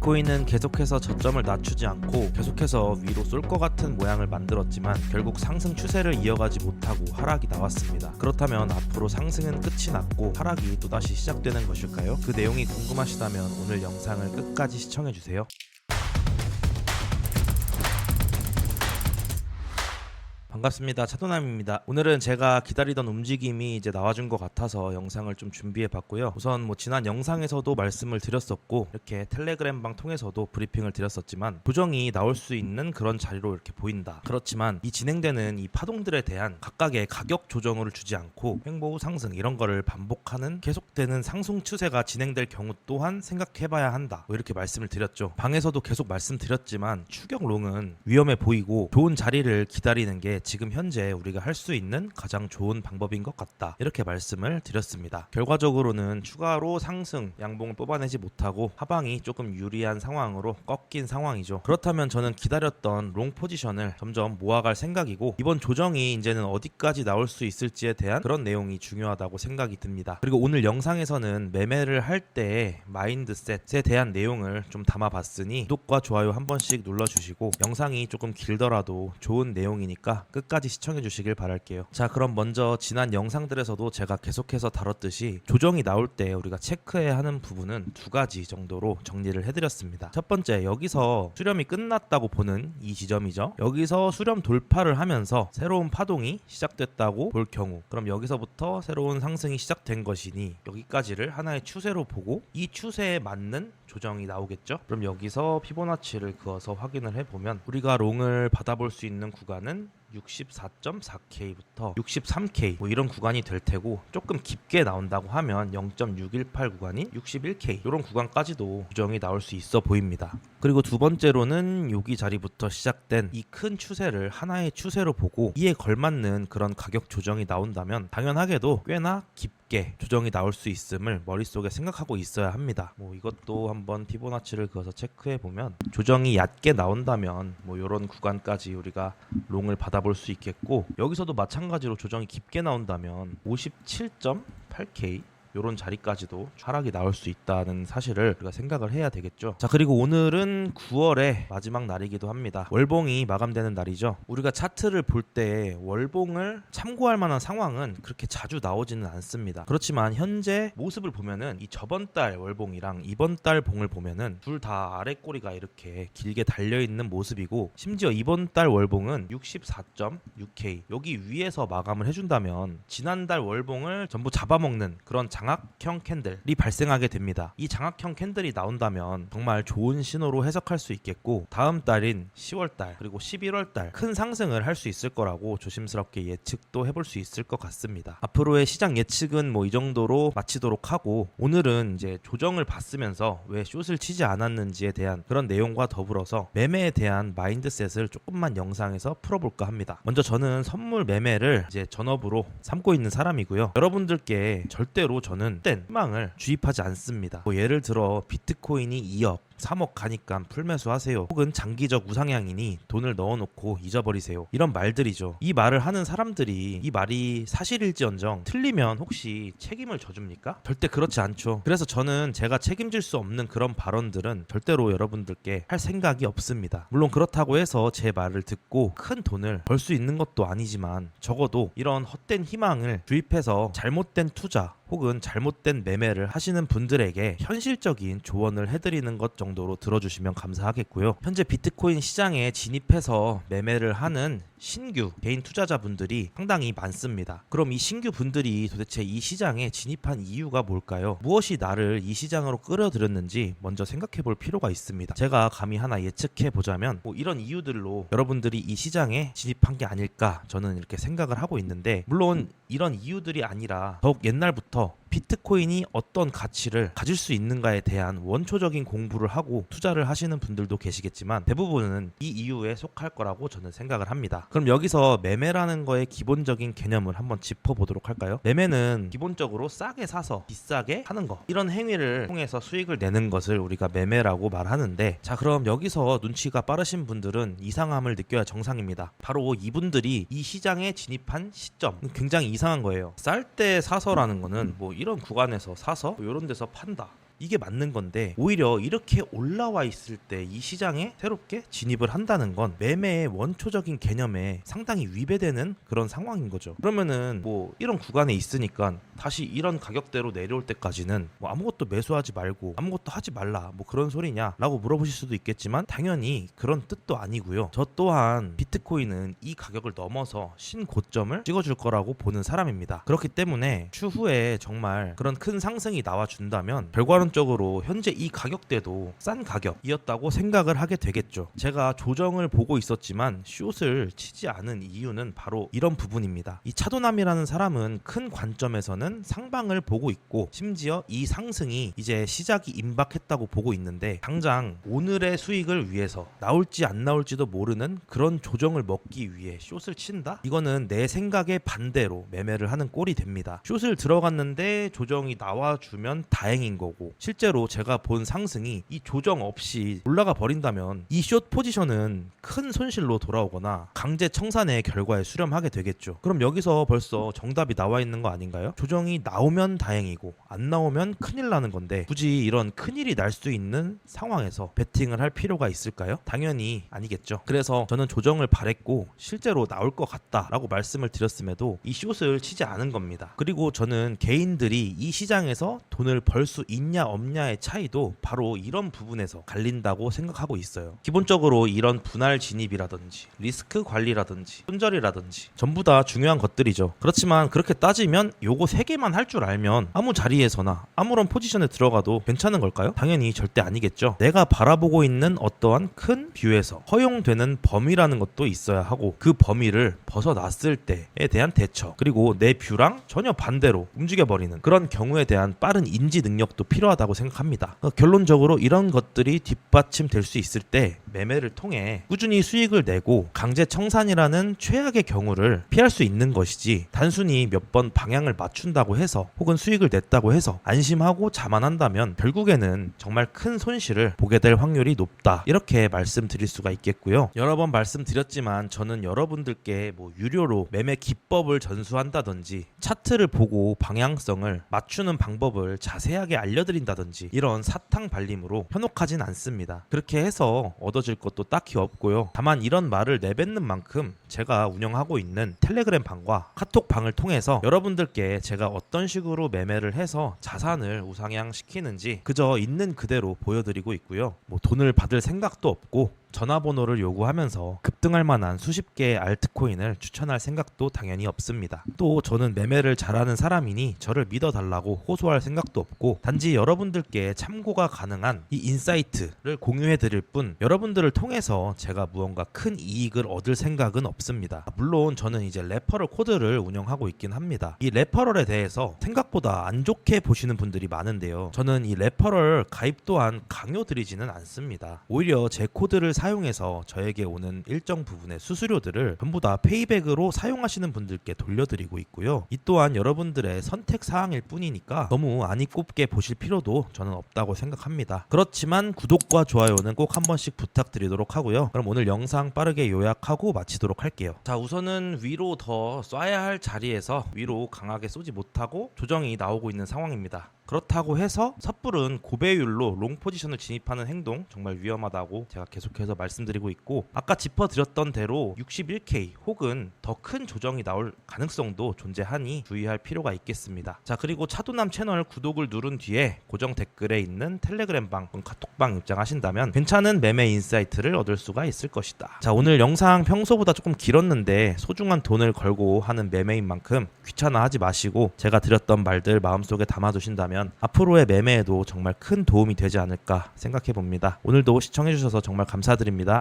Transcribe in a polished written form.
비트코인은 계속해서 저점을 낮추지 않고 계속해서 위로 쏠 것 같은 모양을 만들었지만 결국 상승 추세를 이어가지 못하고 하락이 나왔습니다. 그렇다면 앞으로 상승은 끝이 났고 하락이 또다시 시작되는 것일까요? 그 내용이 궁금하시다면 오늘 영상을 끝까지 시청해주세요. 반갑습니다. 차도남입니다. 오늘은 제가 기다리던 움직임이 이제 나와준 것 같아서 영상을 좀 준비해봤고요. 우선 지난 영상에서도 말씀을 드렸었고 이렇게 텔레그램방 통해서도 브리핑을 드렸었지만 조정이 나올 수 있는 그런 자리로 이렇게 보인다. 그렇지만 이 진행되는 이 파동들에 대한 각각의 가격 조정을 주지 않고 횡보 상승 이런 거를 반복하는 계속되는 상승 추세가 진행될 경우 또한 생각해봐야 한다. 이렇게 말씀을 드렸죠. 방에서도 계속 말씀드렸지만 추격롱은 위험해 보이고 좋은 자리를 기다리는 게 지금 현재 우리가 할 수 있는 가장 좋은 방법인 것 같다. 이렇게 말씀을 드렸습니다. 결과적으로는 추가로 상승 양봉을 뽑아내지 못하고 하방이 조금 유리한 상황으로 꺾인 상황이죠. 그렇다면 저는 기다렸던 롱 포지션을 점점 모아갈 생각이고 이번 조정이 이제는 어디까지 나올 수 있을지에 대한 그런 내용이 중요하다고 생각이 듭니다. 그리고 오늘 영상에서는 매매를 할 때의 마인드셋에 대한 내용을 좀 담아봤으니 구독과 좋아요 한 번씩 눌러주시고 영상이 조금 길더라도 좋은 내용이니까 끝까지 시청해 주시길 바랄게요. 자, 그럼 먼저 지난 영상들에서도 제가 계속해서 다뤘듯이 조정이 나올 때 우리가 체크해야 하는 부분은 두 가지 정도로 정리를 해드렸습니다. 첫 번째, 여기서 수렴이 끝났다고 보는 이 지점이죠. 여기서 수렴 돌파를 하면서 새로운 파동이 시작됐다고 볼 경우, 그럼 여기서부터 새로운 상승이 시작된 것이니 여기까지를 하나의 추세로 보고 이 추세에 맞는 조정이 나오겠죠. 그럼 여기서 피보나치를 그어서 확인을 해보면 우리가 롱을 받아볼 수 있는 구간은 64.4K부터 63K 이런 구간이 될 테고, 조금 깊게 나온다고 하면 0.618 구간인 61K 이런 구간까지도 조정이 나올 수 있어 보입니다. 그리고 두 번째로는 여기 자리부터 시작된 이 큰 추세를 하나의 추세로 보고 이에 걸맞는 그런 가격 조정이 나온다면 당연하게도 꽤나 깊게 조정이 나올 수 있음을 머릿속에 생각하고 있어야 합니다. 이것도 한번 피보나치를 그어서 체크해 보면 조정이 얕게 나온다면 이런 구간까지 우리가 롱을 받아볼 수 있겠고, 여기서도 마찬가지로 조정이 깊게 나온다면 57.8K 요런 자리까지도 하락이 나올 수 있다는 사실을 우리가 생각을 해야 되겠죠. 자, 그리고 오늘은 9월의 마지막 날이기도 합니다. 월봉이 마감되는 날이죠. 우리가 차트를 볼 때 월봉을 참고할 만한 상황은 그렇게 자주 나오지는 않습니다. 그렇지만 현재 모습을 보면은 이 저번 달 월봉이랑 이번 달 봉을 보면은 둘 다 아래 꼬리가 이렇게 길게 달려있는 모습이고, 심지어 이번 달 월봉은 64.6K 여기 위에서 마감을 해준다면 지난달 월봉을 전부 잡아먹는 그런 장악형 캔들이 발생하게 됩니다. 이 장악형 캔들이 나온다면 정말 좋은 신호로 해석할 수 있겠고, 다음 달인 10월달 그리고 11월달 큰 상승을 할 수 있을 거라고 조심스럽게 예측도 해볼 수 있을 것 같습니다. 앞으로의 시장 예측은 이 정도로 마치도록 하고, 오늘은 이제 조정을 봤으면서 왜 숏을 치지 않았는지에 대한 그런 내용과 더불어서 매매에 대한 마인드셋을 조금만 영상에서 풀어볼까 합니다. 먼저 저는 선물 매매를 이제 전업으로 삼고 있는 사람이고요. 여러분들께 절대로 저는 희망을 주입하지 않습니다. 예를 들어 비트코인이 2억 3억 가니까 풀매수 하세요, 혹은 장기적 우상향이니 돈을 넣어놓고 잊어버리세요, 이런 말들이죠. 이 말을 하는 사람들이 이 말이 사실일지언정 틀리면 혹시 책임을 져줍니까? 절대 그렇지 않죠. 그래서 저는 제가 책임질 수 없는 그런 발언들은 절대로 여러분들께 할 생각이 없습니다. 물론 그렇다고 해서 제 말을 듣고 큰 돈을 벌 수 있는 것도 아니지만 적어도 이런 헛된 희망을 주입해서 잘못된 투자 혹은 잘못된 매매를 하시는 분들에게 현실적인 조언을 해드리는 것 정도로 들어주시면 감사하겠고요. 현재 비트코인 시장에 진입해서 매매를 하는 신규 개인 투자자분들이 상당히 많습니다. 그럼 이 신규 분들이 도대체 이 시장에 진입한 이유가 뭘까요? 무엇이 나를 이 시장으로 끌어들였는지 먼저 생각해 볼 필요가 있습니다. 제가 감히 하나 예측해 보자면 이런 이유들로 여러분들이 이 시장에 진입한 게 아닐까 저는 이렇게 생각을 하고 있는데, 물론 이런 이유들이 아니라 더욱 옛날부터 비트코인이 어떤 가치를 가질 수 있는가에 대한 원초적인 공부를 하고 투자를 하시는 분들도 계시겠지만 대부분은 이 이유에 속할 거라고 저는 생각을 합니다. 그럼 여기서 매매라는 거의 기본적인 개념을 한번 짚어보도록 할까요? 매매는 기본적으로 싸게 사서 비싸게 하는 거, 이런 행위를 통해서 수익을 내는 것을 우리가 매매라고 말하는데, 자, 그럼 여기서 눈치가 빠르신 분들은 이상함을 느껴야 정상입니다. 바로 이분들이 이 시장에 진입한 시점 굉장히 이상한 거예요. 쌀 때 사서라는 거는 이런 구간에서 사서 이런 데서 판다, 이게 맞는 건데 오히려 이렇게 올라와 있을 때 이 시장에 새롭게 진입을 한다는 건 매매의 원초적인 개념에 상당히 위배되는 그런 상황인 거죠. 그러면은 뭐 이런 구간에 있으니까 다시 이런 가격대로 내려올 때까지는 뭐 아무것도 매수하지 말고 아무것도 하지 말라 뭐 그런 소리냐 라고 물어보실 수도 있겠지만 당연히 그런 뜻도 아니고요. 저 또한 비트코인은 이 가격을 넘어서 신고점을 찍어줄 거라고 보는 사람입니다. 그렇기 때문에 추후에 정말 그런 큰 상승이 나와준다면 결과론적으로 현재 이 가격대도 싼 가격이었다고 생각을 하게 되겠죠. 제가 조정을 보고 있었지만 숏을 치지 않은 이유는 바로 이런 부분입니다. 이 차도남이라는 사람은 큰 관점에서는 상방을 보고 있고 심지어 이 상승이 이제 시작이 임박했다고 보고 있는데 당장 오늘의 수익을 위해서 나올지 안 나올지도 모르는 그런 조정을 먹기 위해 숏을 친다? 이거는 내 생각의 반대로 매매를 하는 꼴이 됩니다. 숏을 들어갔는데 조정이 나와주면 다행인 거고 실제로 제가 본 상승이 이 조정 없이 올라가 버린다면 이 숏 포지션은 큰 손실로 돌아오거나 강제 청산의 결과에 수렴하게 되겠죠. 그럼 여기서 벌써 정답이 나와 있는 거 아닌가요? 조정이 나오면 다행이고 안 나오면 큰일 나는 건데 굳이 이런 큰일이 날 수 있는 상황에서 베팅을 할 필요가 있을까요? 당연히 아니겠죠. 그래서 저는 조정을 바랬고 실제로 나올 것 같다라고 말씀을 드렸음에도 이 숏을 치지 않은 겁니다. 그리고 저는 개인들이 이 시장에서 돈을 벌 수 있냐 없냐의 차이도 바로 이런 부분에서 갈린다고 생각하고 있어요. 기본적으로 이런 분할 진입이라든지 리스크 관리라든지 손절이라든지 전부 다 중요한 것들이죠. 그렇지만 그렇게 따지면 요거 3개만 할 줄 알면 아무 자리에서나 아무런 포지션에 들어가도 괜찮은 걸까요? 당연히 절대 아니겠죠. 내가 바라보고 있는 어떠한 큰 뷰에서 허용되는 범위라는 것도 있어야 하고 그 범위를 벗어났을 때에 대한 대처 그리고 내 뷰랑 전혀 반대로 움직여버리는 그런 경우에 대한 빠른 인지 능력도 필요하다고 생각합니다. 결론적으로 이런 것들이 뒷받침될 수 있을 때 매매를 통해 꾸준히 수익을 내고 강제 청산이라는 최악의 경우를 피할 수 있는 것이지 단순히 몇 번 방향을 맞춘다고 해서 혹은 수익을 냈다고 해서 안심하고 자만한다면 결국에는 정말 큰 손실을 보게 될 확률이 높다 이렇게 말씀드릴 수가 있겠고요. 여러 번 말씀드렸지만 저는 여러분들께 뭐 유료로 매매 기법을 전수한다든지 차트를 보고 방향성을 맞추는 방법을 자세하게 알려드린다든지 이런 사탕 발림으로 현혹하진 않습니다. 그렇게 해서 얻어질 것도 딱히 없고요. 다만 이런 말을 내뱉는 만큼 제가 운영하고 있는 텔레그램 방과 카톡 방을 통해서 여러분들께 제가 어떤 식으로 매매를 해서 자산을 우상향시키는지 그저 있는 그대로 보여드리고 있고요. 뭐 돈을 받을 생각도 없고 전화번호를 요구하면서 급등할 만한 수십 개의 알트코인을 추천할 생각도 당연히 없습니다. 또 저는 매매를 잘하는 사람이니 저를 믿어달라고 호소할 생각도 없고 단지 여러분들께 참고가 가능한 이 인사이트를 공유해드릴 뿐 여러분들을 통해서 제가 무언가 큰 이익을 얻을 생각은 없습니다. 물론 저는 이제 레퍼럴 코드를 운영하고 있긴 합니다. 이 레퍼럴에 대해서 생각보다 안 좋게 보시는 분들이 많은데요. 저는 이 레퍼럴 가입 또한 강요드리지는 않습니다. 오히려 제 코드를 사용해서 저에게 오는 일정 부분의 수수료들을 전부 다 페이백으로 사용하시는 분들께 돌려드리고 있고요. 이 또한 여러분들의 선택 사항일 뿐이니까 너무 안이 꼽게 보실 필요도 저는 없다고 생각합니다. 그렇지만 구독과 좋아요는 꼭 한 번씩 부탁드리도록 하고요. 그럼 오늘 영상 빠르게 요약하고 마치도록 할게요. 자, 우선은 위로 더 쏴야 할 자리에서 위로 강하게 쏘지 못하고 조정이 나오고 있는 상황입니다. 그렇다고 해서 섣부른 고배율로 롱 포지션을 진입하는 행동 정말 위험하다고 제가 계속해서 말씀드리고 있고 아까 짚어드렸던 대로 61K 혹은 더 큰 조정이 나올 가능성도 존재하니 주의할 필요가 있겠습니다. 자, 그리고 차도남 채널 구독을 누른 뒤에 고정 댓글에 있는 텔레그램 방, 카톡방 입장하신다면 괜찮은 매매 인사이트를 얻을 수가 있을 것이다. 자, 오늘 영상 평소보다 조금 길었는데 소중한 돈을 걸고 하는 매매인 만큼 귀찮아하지 마시고 제가 드렸던 말들 마음속에 담아두신다면 앞으로의 매매에도 정말 큰 도움이 되지 않을까 생각해 봅니다. 오늘도 시청해 주셔서 정말 감사드립니다.